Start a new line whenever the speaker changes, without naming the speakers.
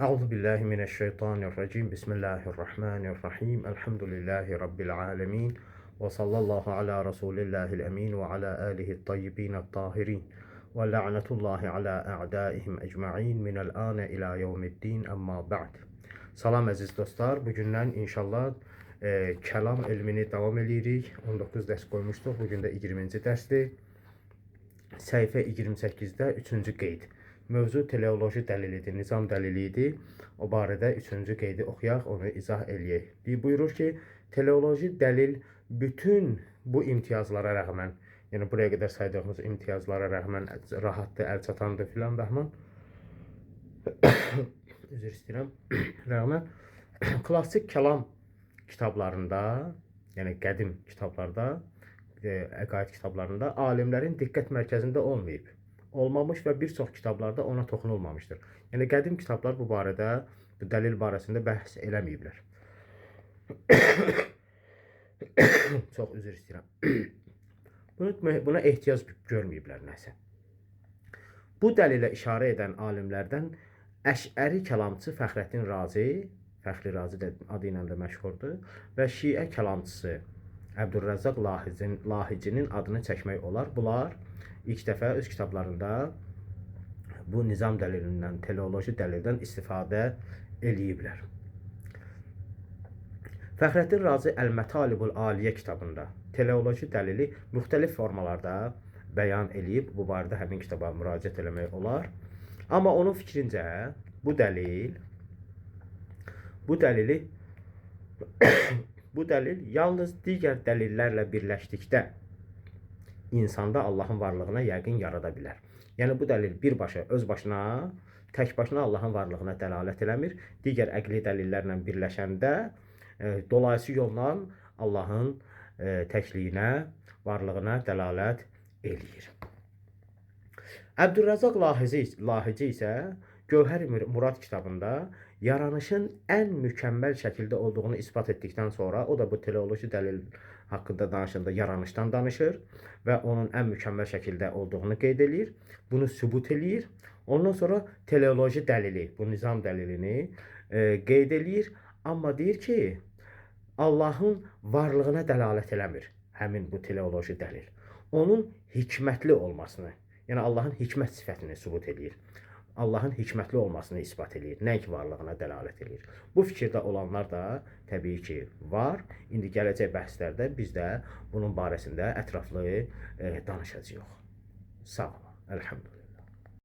Euzu billahi mineşşeytanirracim. Bismillahirrahmanirrahim. Elhamdülillahi rabbil alamin. Ve sallallahu ala Resulillahil emin ve ala alihi tayyibinat tahirin. Ve la'netullahi ala a'daihim ecmaîn minel ane ila yevmiddin. Amma ba'd. Salam əziz dostlar. Bugündən inşallah kəlam elmini davam edirik. 19 dərs qoymuşduq. Bugün də 20-ci dərsdir. Səhifə 28-də 3-cü qeyd. Mövzu teleoloji dəlilidir, nizam dəlilidir. O barədə 3-cü qeydi oxuyaq, onu izah eləyək. Buyurur ki, teleoloji dəlil bütün bu imtiyazlara rəğmən, yəni buraya qədər saydığımız imtiyazlara rəğmən rahatdır, əlçatandır filan rəğmən. Üzr istəyirəm. Rəğmən klassik kəlam kitablarında, yəni qədim kitablarda, əqaid kitablarında alimlərin diqqət mərkəzində olmayıb. Olmamış və bir çox kitablarda ona toxunulmamışdır. Yəni qədim kitablar bu barədə, bu dəlil barəsində bəhs eləməyiblər. Çox üzr istəyirəm. Buna ehtiyac görməyiblər nəsə. Bu dəlilə işarə edən alimlərdən Əşəri kəlamçısı Fəxrəddin Razi, Fəxri Razi də adı ilə də məşhurdur və Şiə kəlamçısı Əbdülrəzzaq Lahicinin adını çəkmək olar. Bunlar ilk dəfə öz kitablarında bu nizam dəlilindən, teleoloji dəlildən istifadə eləyiblər. Fəxrəddin Razi Əl-Mətalibul Aliyə kitabında teleoloji dəlili müxtəlif formalarda bəyan eləyib. Bu barədə həmin kitaba müraciət eləmək olar. Amma onun fikrincə bu dəlil yalnız digər dəlillərlə birləşdikdə insanda Allahın varlığına yəqin yarada bilər. Yəni bu dəlil birbaşa, öz başına, tək başına Allahın varlığına dəlalət eləmir. Digər əqli dəlillərlə birləşəndə dolayısı yolla Allahın təkliyinə, varlığına dəlalət eləyir. Əbdülrəzzaq Lahici isə Gövhər-i Murad kitabında yaranışın ən mükəmməl şəkildə olduğunu ispat etdikdən sonra, o da bu teleoloji dəlil haqqında danışanda yaranışdan danışır və onun ən mükəmməl şəkildə olduğunu qeyd edir. Bunu sübut eləyir. Ondan sonra teleoloji dəlili, bu nizam dəlilini qeyd eləyir. Amma deyir ki, Allahın varlığına dəlalət eləmir həmin bu teleoloji dəlil. Onun hikmətli olmasını, yəni Allahın hikmət sifətini sübut eləyir. Allahın hikmətli olmasını ispat eləyir, nəinki varlığına dəlalət eləyir. Bu fikirdə olanlar da təbii ki var. İndi gələcək bəhslərdə biz də bunun barəsində ətraflı danışacağıq. Sağ olun. Elhamdülillah.